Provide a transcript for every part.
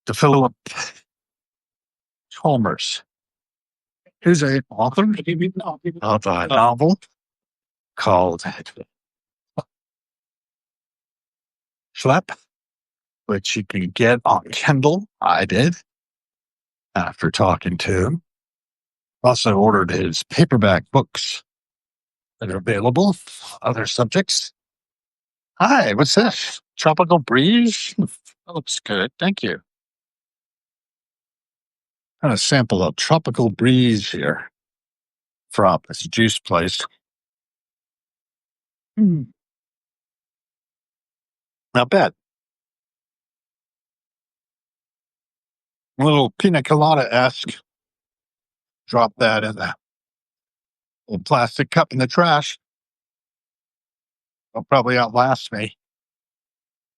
to Philip Chalmers, who's an author of a novel called Schlep, which you can get on Kindle. I did after talking to him. Also ordered his paperback books that are available. Other subjects. Hi, what's this? Tropical breeze? That looks good. Thank you. Got a sample of tropical breeze here from this juice place. Not bad. A little pina colada-esque. Drop that in the little plastic cup in the trash. It'll probably outlast me.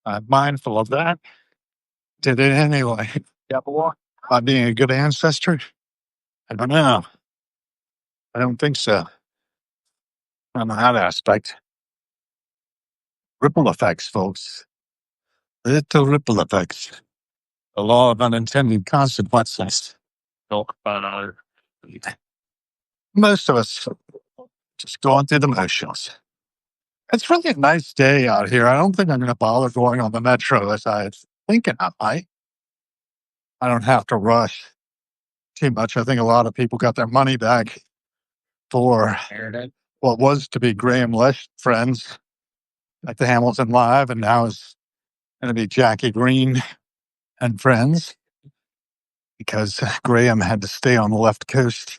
I'm mindful of that. Did it anyway. By being a good ancestor? I don't know. I don't think so. On that aspect. Ripple effects, folks. Little ripple effects. The law of unintended consequences. Most of us just going through the motions. It's really a nice day out here. I don't think I'm going to bother going on the metro as I was thinking I might. I don't have to rush too much. I think a lot of people got their money back for what was to be Graham Lesh friends at the Hamilton Live, and now is going to be Jackie Green and friends because Graham had to stay on the left coast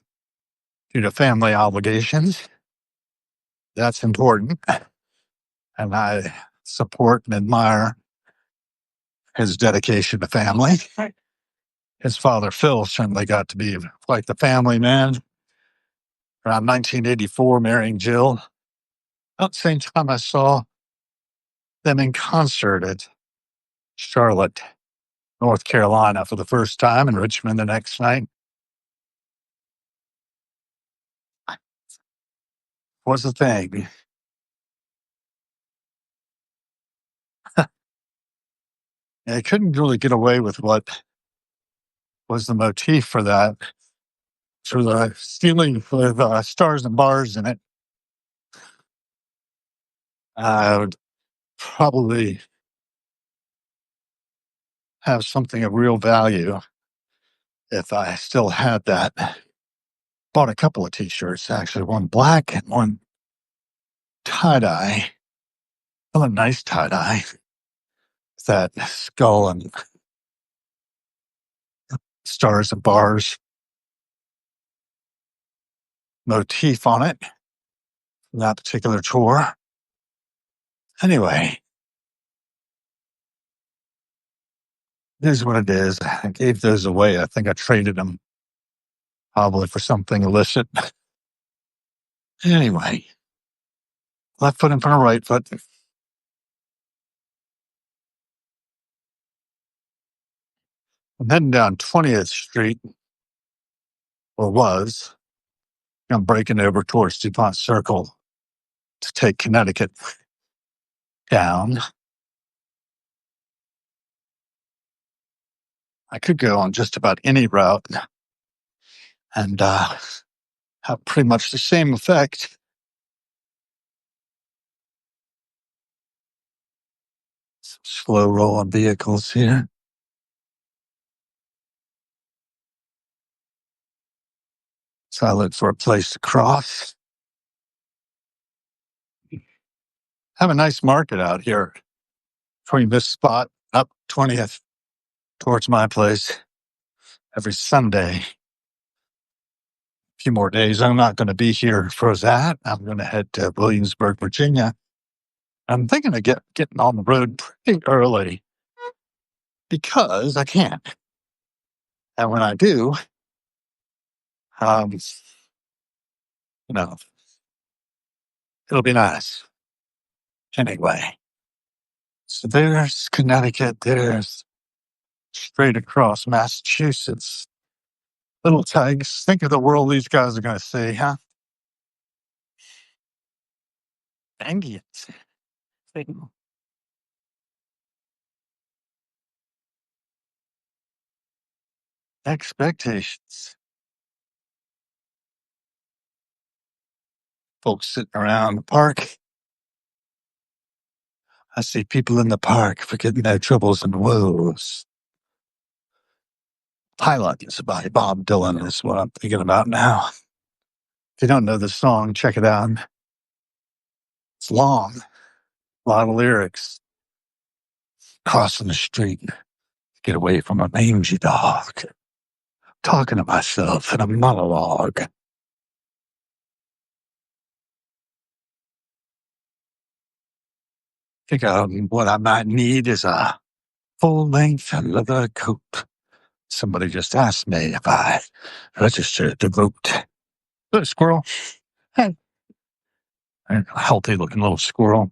due to family obligations. That's important. And I support and admire his dedication to family. His father, Phil, certainly got to be quite the family man. Around 1984, marrying Jill. About the same time I saw them in concert at Charlotte, North Carolina for the first time, and Richmond the next night. Was the thing. I couldn't really get away with what was the motif for that. For the ceiling with stars and bars in it. I would probably have something of real value if I still had that. Bought a couple of t-shirts, actually, one black and one tie-dye. Well, a nice tie-dye. With that skull and stars and bars motif on it. That particular tour. Anyway, it is what it is. I gave those away. I think I traded them probably for something illicit. Anyway, left foot in front of right foot. I'm heading down 20th Street, or was. I'm breaking over towards DuPont Circle to take Connecticut down. I could go on just about any route and have pretty much the same effect. Some slow rolling vehicles here. So I look for a place to cross. Have a nice market out here between this spot up 20th towards my place every Sunday. A few more days. I'm not going to be here for that. I'm going to head to Williamsburg, Virginia. I'm thinking of getting on the road pretty early because I can. And when I do, you know, it'll be nice. Anyway, so there's Connecticut. There's straight across Massachusetts. Little tags. Think of the world these guys are going to see, huh? Dang it. Expectations. Folks sitting around the park. I see people in the park forgetting their troubles and woes. Highlights by Bob Dylan is what I'm thinking about now. If you don't know the song, check it out. It's long, a lot of lyrics. Crossing the street, get away from a mangy dog. Talking to myself in a monologue. Think what I might need is a full-length leather coat. Somebody just asked me if I registered to vote. The squirrel. Hey, a healthy-looking little squirrel.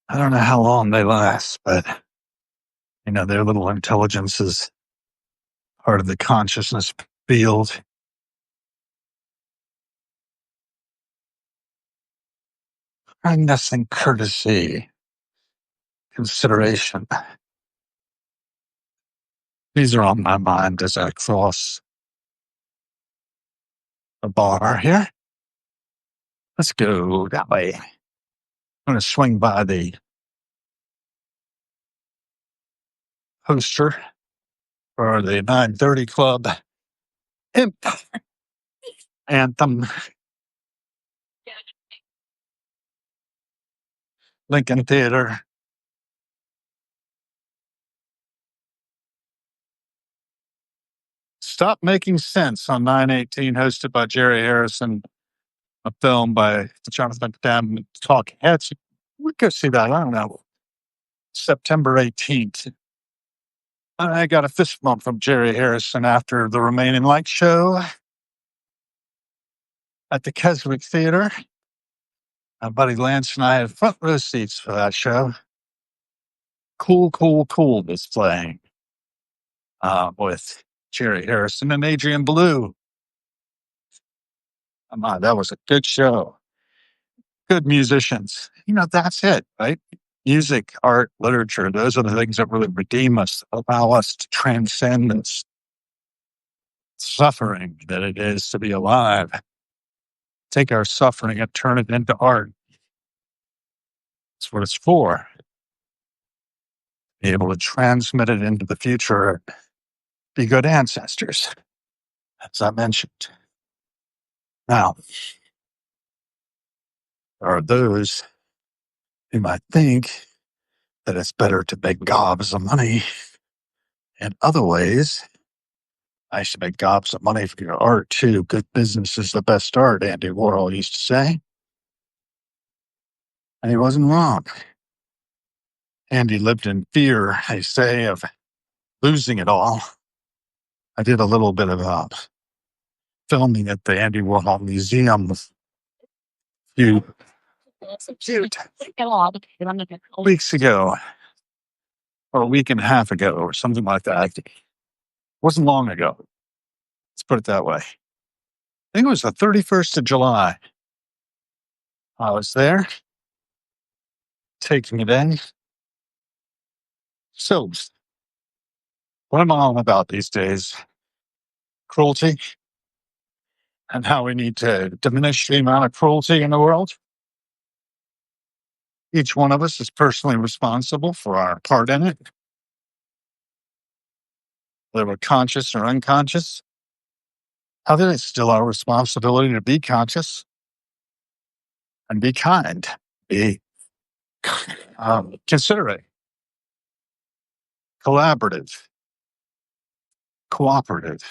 I don't know how long they last, but, their little intelligence is part of the consciousness field. Kindness and courtesy, consideration. These are on my mind as I cross the bar here. Let's go that way. I'm going to swing by the poster for the 9:30 Club Imp Anthem. Lincoln Theater. Stop Making Sense on 9/18, hosted by Jerry Harrison, a film by Jonathan Demme, Talking Heads. We go see that, I don't know, September 18th. I got a fist bump from Jerry Harrison after the Remaining Light show at the Keswick Theater. My buddy Lance and I had front row seats for that show. Cool was playing with Jerry Harrison and Adrian Belew. That was a good show. Good musicians. That's it, right? Music, art, literature, those are the things that really redeem us, allow us to transcend this suffering that it is to be alive. Take our suffering and turn it into art. That's what it's for. Be able to transmit it into the future. Be good ancestors, as I mentioned. Now, there are those who might think that it's better to make gobs of money in other ways. I should make gobs of money for your art, too. Good business is the best art, Andy Warhol used to say. And he wasn't wrong. Andy lived in fear, I say, of losing it all. I did a little bit of filming at the Andy Warhol Museum a few weeks ago, or a week and a half ago, or something like that. It wasn't long ago. Let's put it that way. I think it was the 31st of July. I was there, taking it in. So, what am I on about these days? Cruelty, and how we need to diminish the amount of cruelty in the world. Each one of us is personally responsible for our part in it, whether we're conscious or unconscious. How that it's still our responsibility to be conscious and be kind, be considerate, collaborative, cooperative.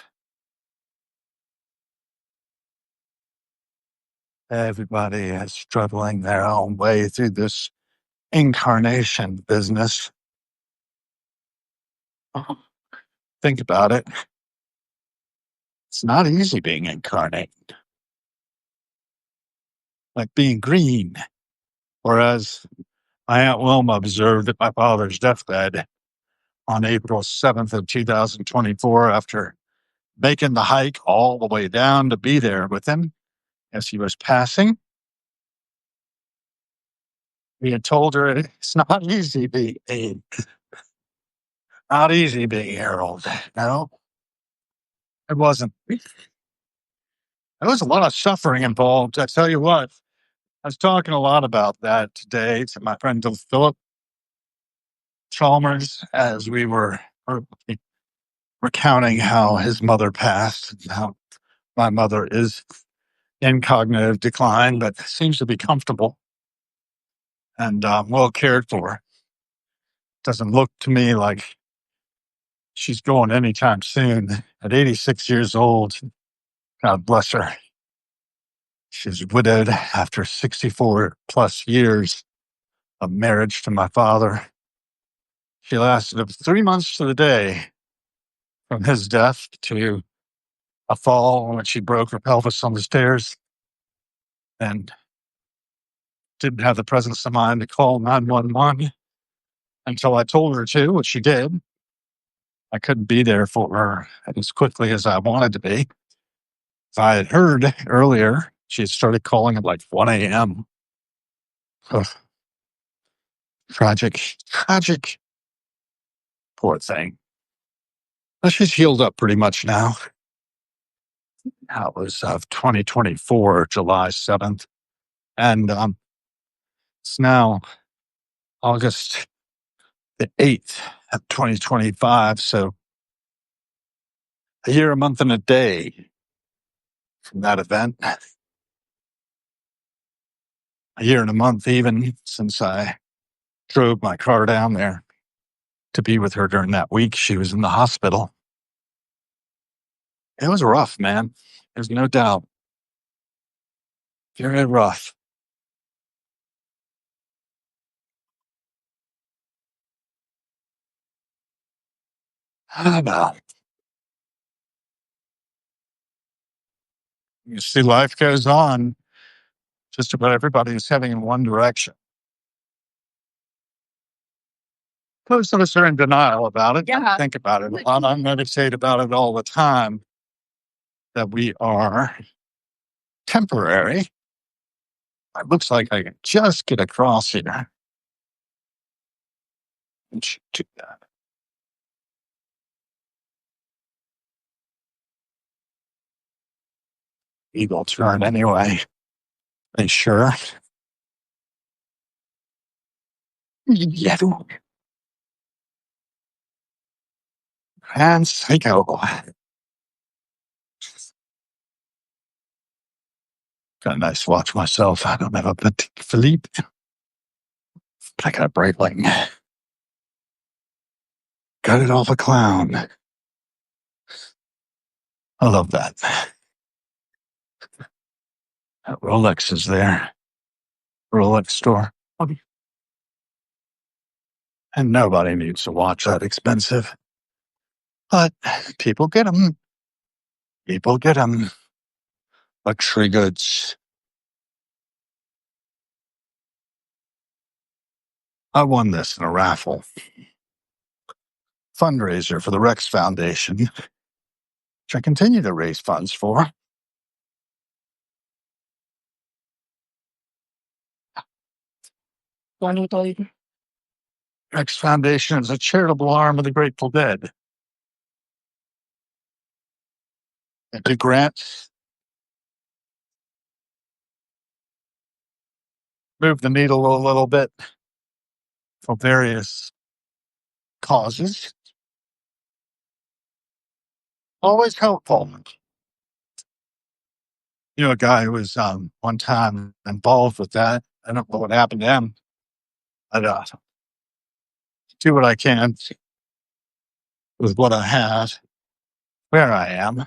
Everybody is struggling their own way through this incarnation business. Think about it. It's not easy being incarnate. Like being green. Whereas my Aunt Wilma observed at my father's deathbed on April 7th of 2024 after making the hike all the way down to be there with him as he was passing. He had told her it's not easy being Not easy being Harold. No, it wasn't. There was a lot of suffering involved. I tell you what, I was talking a lot about that today to my friend Philip Chalmers as we were recounting how his mother passed, and how my mother is in cognitive decline, but seems to be comfortable and well cared for. Doesn't look to me like she's going anytime soon. At 86 years old, God bless her. She's widowed after 64 plus years of marriage to my father. She lasted 3 months to the day from his death to a fall when she broke her pelvis on the stairs and didn't have the presence of mind to call 911 until I told her to, which she did. I couldn't be there for her as quickly as I wanted to be. If I had heard earlier, she had started calling at like 1 a.m. Ugh, tragic, tragic. Poor thing. But she's healed up pretty much now. That was of 2024, July 7th. And it's now August the 8th of 2025. So a year, a month, and a day from that event. A year and a month, even since I drove my car down there to be with her during that week. She was in the hospital. It was rough, man. There's no doubt. Very rough. Well, you see, life goes on. Just about everybody is heading in one direction. Most of us are in denial about it. Yeah. Think about it a lot. I meditate about it all the time that we are temporary. It looks like I can just get across here and should do that. Eagle turn anyway. Are you sure? Yeah. And psycho. Got a nice watch myself. I don't have a Petit Philippe, but I got a Breitling. Got it off a clown. I love that. That Rolex is there. Rolex store. And nobody needs a watch that expensive. But people get them. People get them. Luxury goods. I won this in a raffle. Fundraiser for the Rex Foundation, which I continue to raise funds for. Rex Foundation is a charitable arm of the Grateful Dead. They do grants, move the needle a little bit for various causes. Always helpful. You know, a guy who was one time involved with that. I don't know what happened to him. I do what I can with what I have, where I am.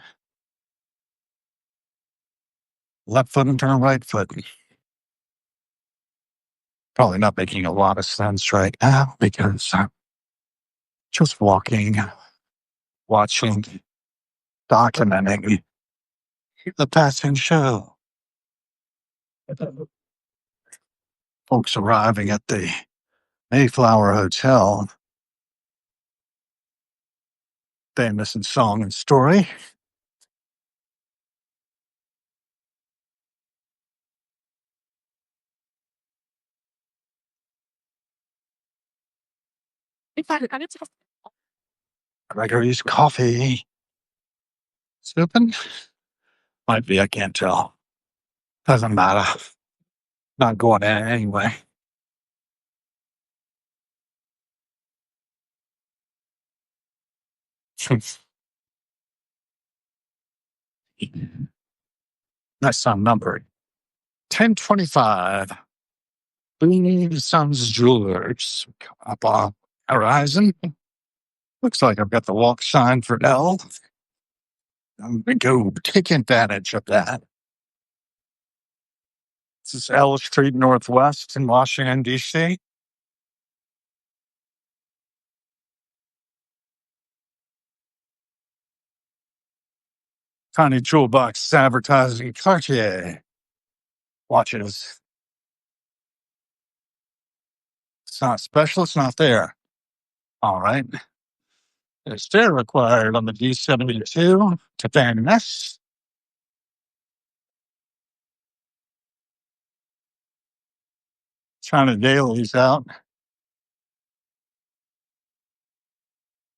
Left foot and turn right foot. Probably not making a lot of sense right now because I'm just walking, watching, documenting the passing show. Folks arriving at the Mayflower Hotel, famous in song and story. Gregory's Coffee. It's open? Might be, I can't tell. Doesn't matter. Not going in anyway. That's on number 1025. Beanie Sons Jewelers. Up on horizon. Looks like I've got the walk sign for L. I'm going to go take advantage of that. This is L Street Northwest in Washington, D.C. Tiny jewel box advertising Cartier watches. It's not special. It's not there. All right. It's still required on the D72 to Van Ness. Trying to deal these out.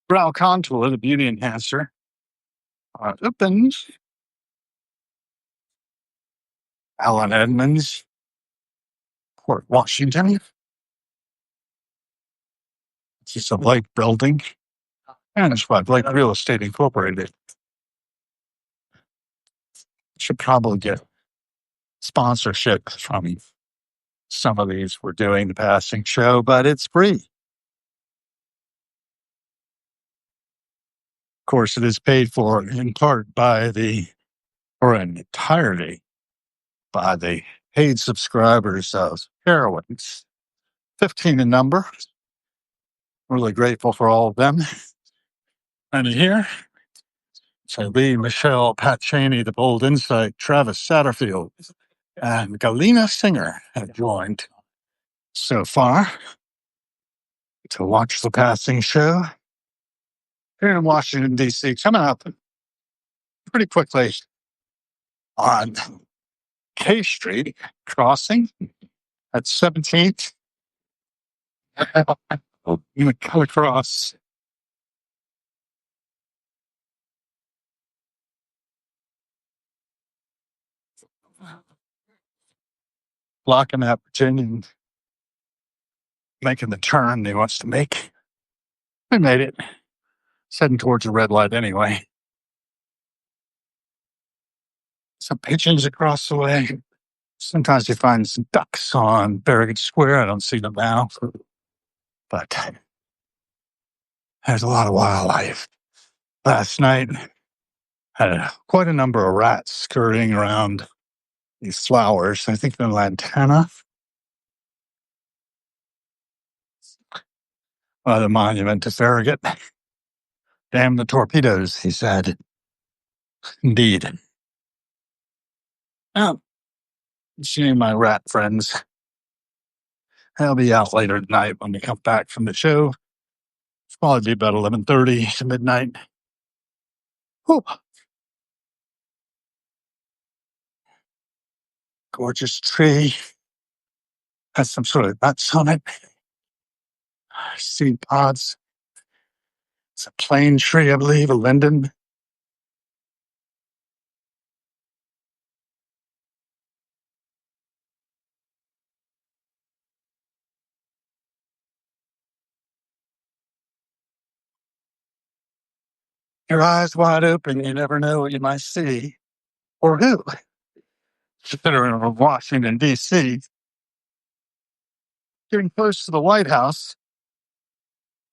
Brow contour, the beauty enhancer. Opens. Alan Edmonds, Port Washington. It's a Blake building. And it's by Blake Real Estate Incorporated. Should probably get sponsorship from some of these we're doing the passing show, but it's free. Of course, it is paid for in part by or in entirety by the paid subscribers of Heroines, 15 in number. Really grateful for all of them. And here, so Lee, Michelle, Pat Cheney, The Bold Insight, Travis Satterfield, and Galena Singer have joined so far to watch the passing show here in Washington, D.C. Coming up pretty quickly on K Street crossing at 17th. You would come across blocking that Virginian making the turn he wants to make. We made it. It's heading towards a red light anyway. Some pigeons across the way. Sometimes you find some ducks on Farragut Square. I don't see them now. But there's a lot of wildlife. Last night, had quite a number of rats scurrying around these flowers. I think they're lantana. The monument to Farragut. Damn the torpedoes, he said. Indeed. Now, seeing my rat friends. They'll be out later tonight when we come back from the show. It's probably be about 11:30 to midnight. Whew. Gorgeous tree. Has some sort of nuts on it. Seed pods. It's a plane tree, I believe, a linden. Your eyes wide open, you never know what you might see. Or who. Considering we're in Washington, D.C., getting close to the White House,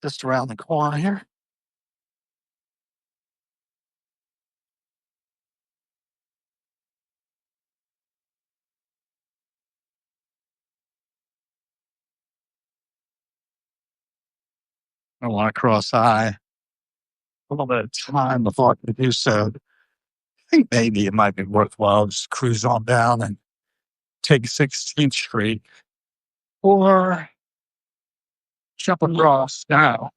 just around the corner here. I don't want to cross eye a little bit of time before I can do so. I think maybe it might be worthwhile just cruise on down and take 16th Street or jump across now.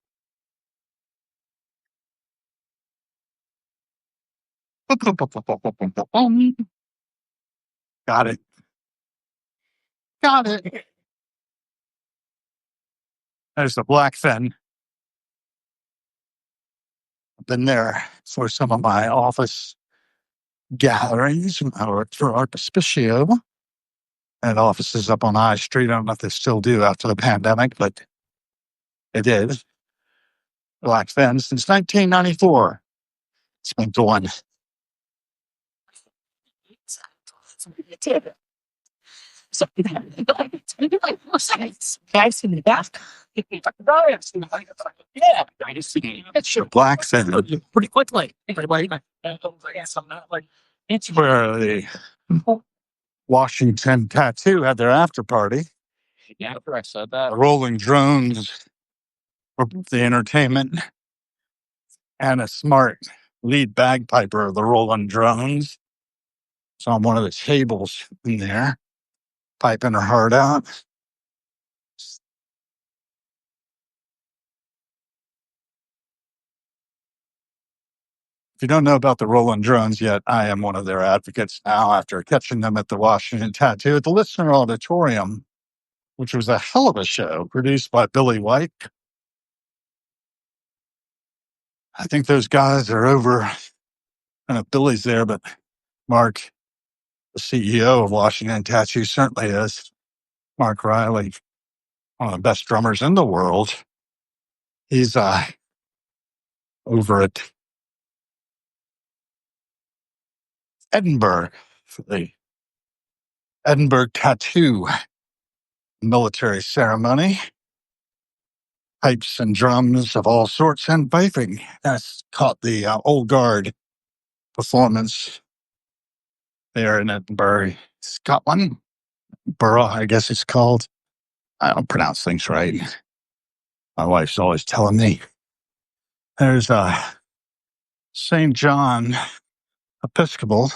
Got it. Got it. There's the black fin. Been there for some of my office gatherings when I worked for Artispicio and offices up on High Street. I don't know if they still do after the pandemic, but they did back then since 1994. It's been going. Black Fin. Pretty quickly. It's where the Washington Tattoo had their after party. Yeah, I said that. The Rolling Drones for the entertainment and a smart lead bagpiper of the Rolling Drones. So on one of the tables in there, piping her heart out. If you don't know about the Rolling Drones yet, I am one of their advocates now after catching them at the Washington Tattoo at the Listener Auditorium, which was a hell of a show produced by Billy White. I think those guys are over. I don't know if Billy's there, but Mark, the CEO of Washington Tattoo, certainly is. Mark Riley, one of the best drummers in the world. He's over at Edinburgh for the Edinburgh Tattoo military ceremony. Pipes and drums of all sorts and piping. That's caught the Old Guard performance there in Edinburgh, Scotland. Borough, I guess it's called. I don't pronounce things right. My wife's always telling me. There's St. John Episcopal.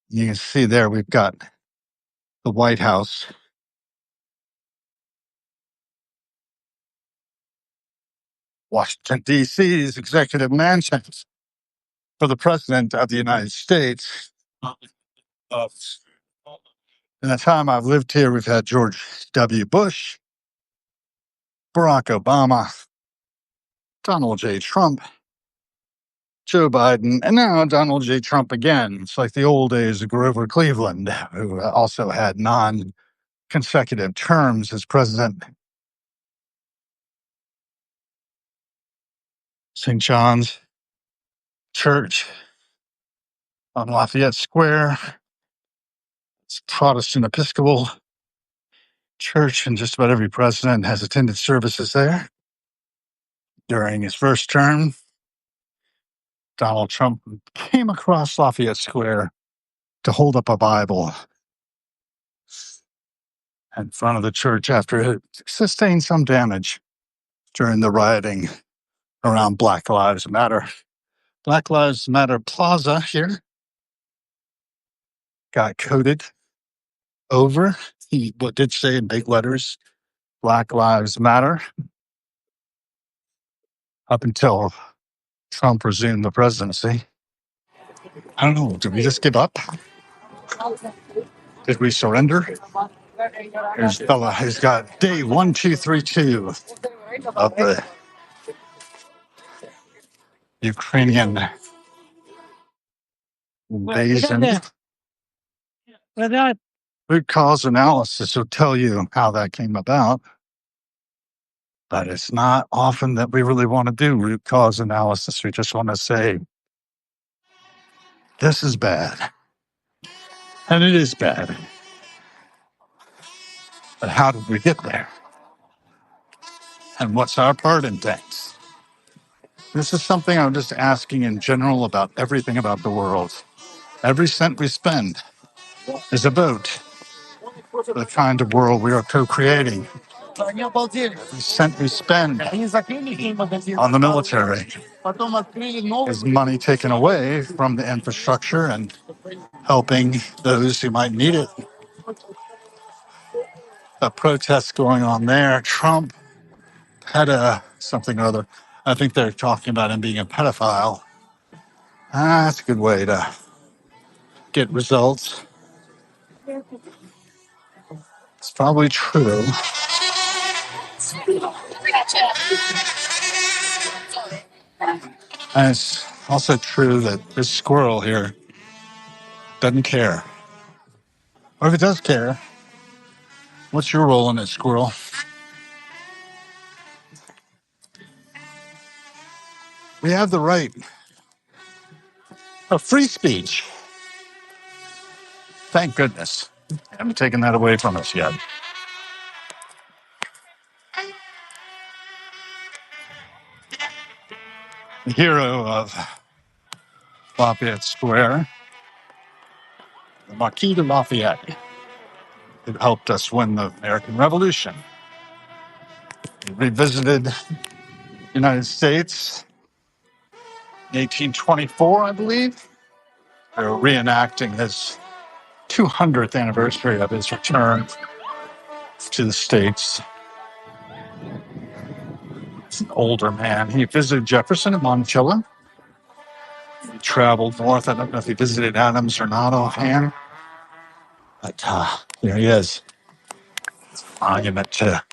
You can see there we've got the White House. Washington, D.C.'s executive mansion for the President of the United States. In the time I've lived here, we've had George W. Bush, Barack Obama, Donald J. Trump, Joe Biden, and now Donald J. Trump again. It's like the old days of Grover Cleveland, who also had non-consecutive terms as president. St. John's Church on Lafayette Square. It's Protestant Episcopal Church, and just about every president has attended services there. During his first term, Donald Trump came across Lafayette Square to hold up a Bible in front of the church after it sustained some damage during the rioting around Black Lives Matter. Black Lives Matter Plaza here got coated over. He did say in big letters, Black Lives Matter, up until Trump resumed the presidency. I don't know. Did we just give up? Did we surrender? Here's a fella who's got day 1232 of the Ukrainian invasion. Root cause analysis will tell you how that came about, but it's not often that we really want to do root cause analysis. We just want to say, this is bad. And it is bad. But how did we get there? And what's our part in things? This is something I'm just asking in general about everything about the world. Every cent we spend is a vote for the kind of world we are co-creating. Every cent we spend on the military is money taken away from the infrastructure and helping those who might need it. A protest going on there. Trump had something or other. I think they're talking about him being a pedophile. That's a good way to get results. It's probably true. And it's also true that this squirrel here doesn't care. Or if it does care, what's your role in it, squirrel? We have the right of free speech. Thank goodness. I haven't taken that away from us yet. The hero of Lafayette Square, the Marquis de Lafayette, who helped us win the American Revolution. He revisited the United States in 1824, I believe. They're reenacting his 200th anniversary of his return to the States. He's an older man. He visited Jefferson at Monticello. He traveled north. I don't know if he visited Adams or not offhand. But there he is. Monument to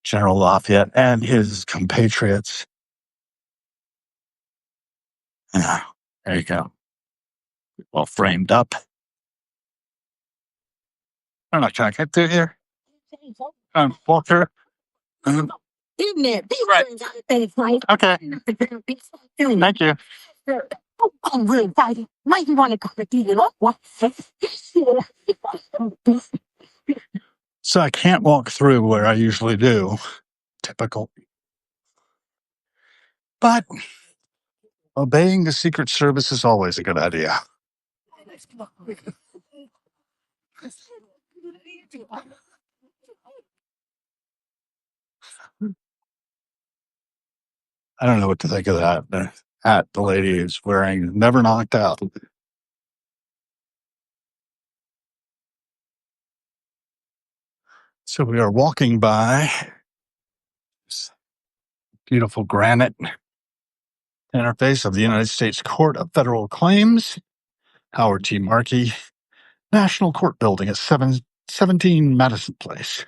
General Lafayette and his compatriots. Yeah, there you go. All framed up. I don't know, can I get through here? Walker. Right. Okay. Thank you. So I can't walk through where I usually do. Typical. But obeying the Secret Service is always a good idea. I don't know what to think of that. The hat the lady is wearing never knocked out. So we are walking by this beautiful granite interface of the United States Court of Federal Claims, Howard T. Markey, National Court Building at 17 Madison Place.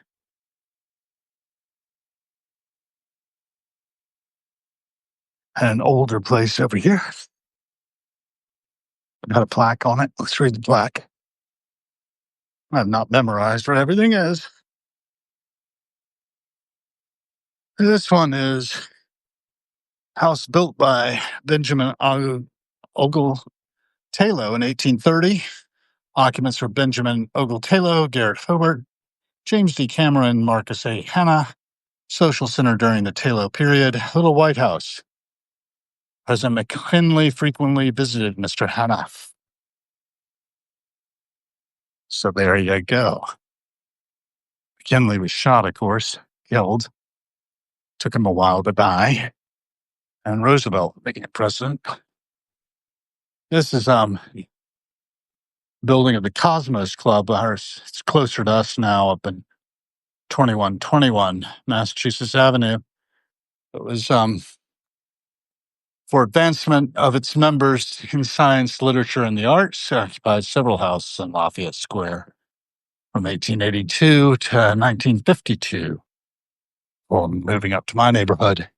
And an older place over here. Got a plaque on it. Let's read the plaque. I have not memorized what everything is. This one is house built by Benjamin Ogle Taylor in 1830. Occupants were Benjamin Ogle Taylor, Garrett Hobart, James D. Cameron, Marcus A. Hanna. Social center during the Taylor period. Little White House. President McKinley frequently visited Mr. Hanna. So there you go. McKinley was shot, of course, killed. Took him a while to die. And Roosevelt became president. This is building of the Cosmos Club. It's closer to us now, up in 2121 Massachusetts Avenue. It was for advancement of its members in science, literature, and the arts. Occupied several houses in Lafayette Square from 1882 to 1952. Well, moving up to my neighborhood,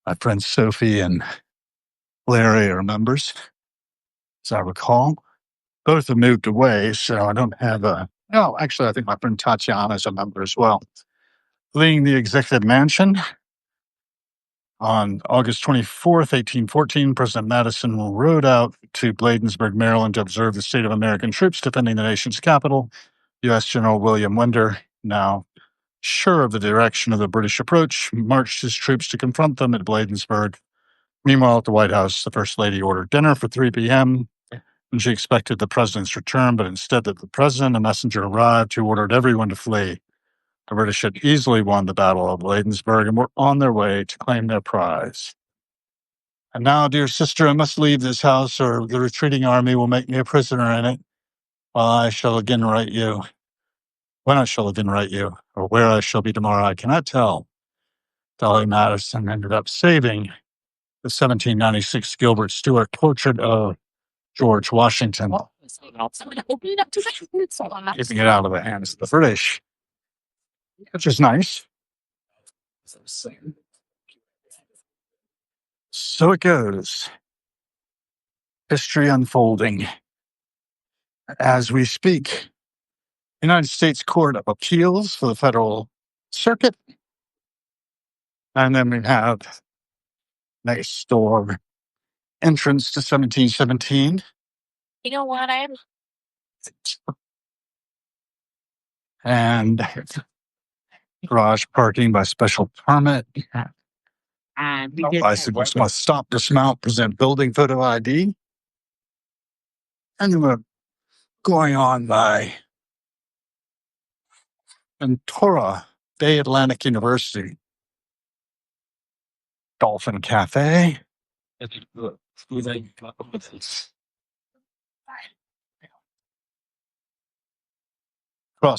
my friends Sophie and Larry are members, as I recall. Both have moved away, so I don't have a... Oh, actually, I think my friend Tatiana is a member as well. Leading the executive mansion on August 24th, 1814, President Madison rode out to Bladensburg, Maryland to observe the state of American troops defending the nation's capital. U.S. General William Winder, now sure of the direction of the British approach, marched his troops to confront them at Bladensburg. Meanwhile, at the White House, the First Lady ordered dinner for 3 p.m. when she expected the president's return, but instead that the president, a messenger arrived who ordered everyone to flee. The British had easily won the Battle of Bladensburg and were on their way to claim their prize. And now, dear sister, I must leave this house, or the retreating army will make me a prisoner in it. While I shall again write you, when I shall again write you, or where I shall be tomorrow, I cannot tell. Dolly Madison ended up saving the 1796 Gilbert Stuart portrait of George Washington, keeping it out of the hands of the British, which is nice. So it goes. History unfolding as we speak. United States Court of Appeals for the Federal Circuit. And then we have next door entrance to 1717. You know what? And garage parking by special permit. Bicycles must stop, dismount, present building photo ID. And then we're going on by Ventura Bay Atlantic University. Dolphin Cafe. Across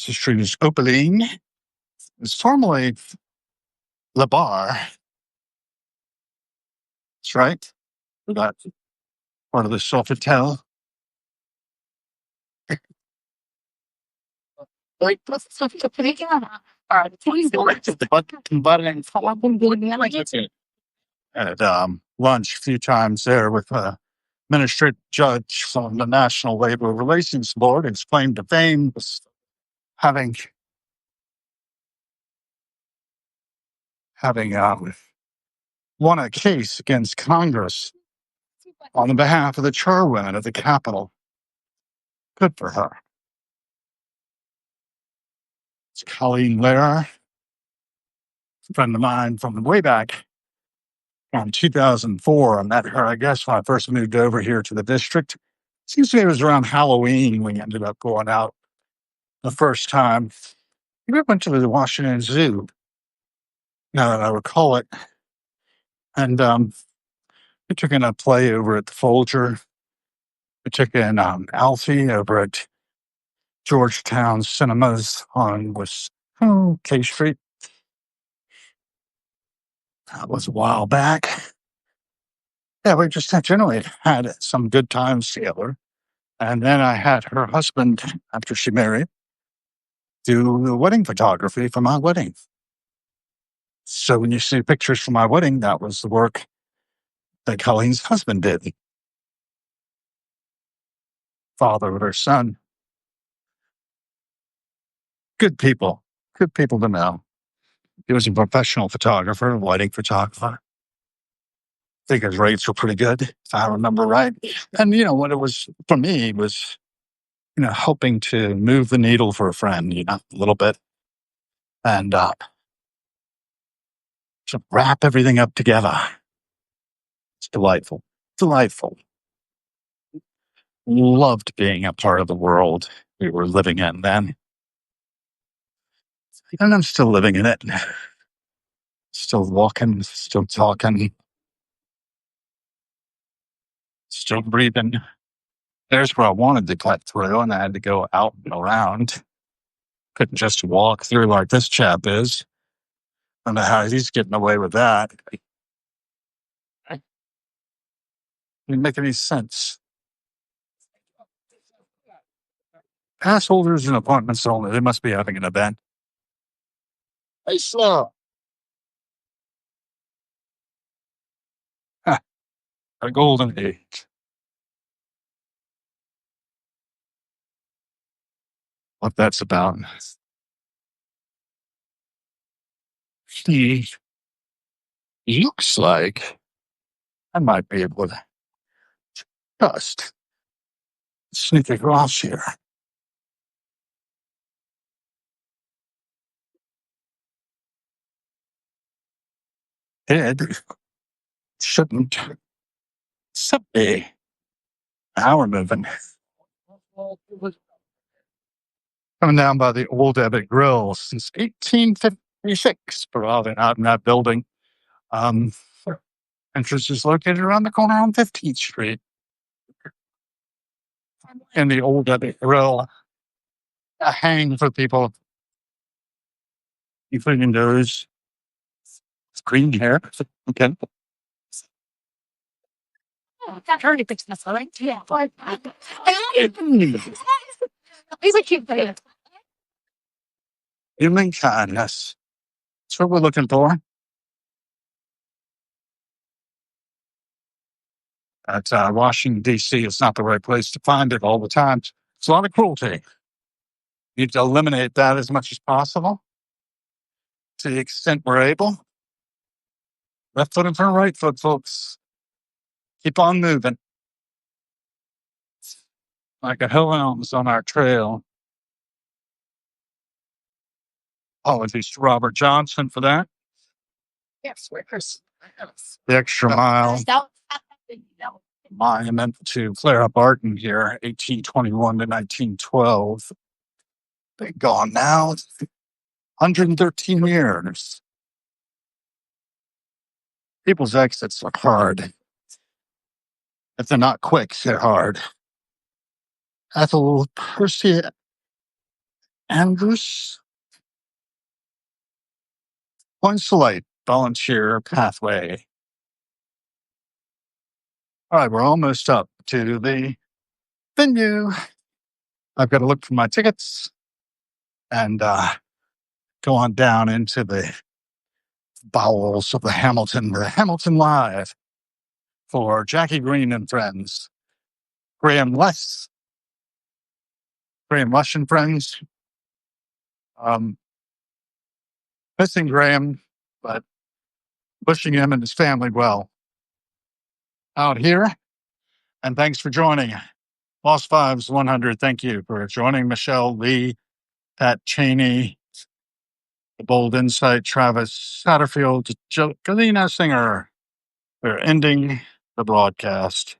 the street is Opaline. It's formerly Le Bar. That's right. That's part of the Sofitel. At lunch a few times there with a administrative judge from the National Labor Relations Board. His claim to fame was having won a case against Congress on behalf of the charwomen at the Capitol. Good for her. It's Colleen Lehrer, a friend of mine from way back in 2004. I met her, I guess, when I first moved over here to the district. Seems to me it was around Halloween we ended up going out the first time. We went to the Washington Zoo, now that I recall it. And we took in a play over at the Folger. We took in Alfie over at Georgetown Cinemas on K Street. That was a while back. Yeah, we just generally had some good times together. And then I had her husband, after she married, do the wedding photography for my wedding. So when you see pictures from my wedding, that was the work that Colleen's husband did. Father of her son. Good people to know. He was a professional photographer, a wedding photographer. I think his rates were pretty good, if I remember right. And, what it was for me was, hoping to move the needle for a friend, a little bit. And to wrap everything up together. It's delightful. Delightful. Loved being a part of the world we were living in then. And I'm still living in it. Still walking, still talking, still breathing. There's where I wanted to cut through, and I had to go out and around. Couldn't just walk through like this chap is. I don't know how he's getting away with that. Didn't make any sense. Pass holders and apartments only. They must be having an event. Hey, slow. A golden age. What that's about. He looks like I might be able to just sneak across here. It shouldn't. Someday. Now we're moving. Coming down by the Old Abbott Grill since 1856. Probably out in that building. Entrance is located around the corner on 15th Street. In the Old Abbott Grill, a hang for people, including those with green hair. Okay. That hurt it, that's right. Yeah. He's a cute baby. Human kindness. That's what we're looking for. at Washington, D.C. It's not the right place to find it all the time. It's a lot of cruelty. You need to eliminate that as much as possible to the extent we're able. Left foot in front of right foot, folks. Keep on moving. Like a hellhounds on our trail. Apologies to Robert Johnson for that. Yes, we're Chris. The extra mile monument to Clara Barton here, 1821 to 1912. They're gone now. 113 years. People's exits are hard. If they're not quick, they're hard. Ethel Percy Andrews. Points to light, volunteer pathway. All right, we're almost up to the venue. I've got to look for my tickets and go on down into the bowels of the Hamilton Live for Jackie Green and friends. Graham Lush and friends. Missing Graham, but wishing him and his family well out here. And thanks for joining. Lost Fives 100, thank you for joining Michelle Lee, Pat Cheney, The Bold Insight, Travis Satterfield, Galina Singer. We're ending the broadcast.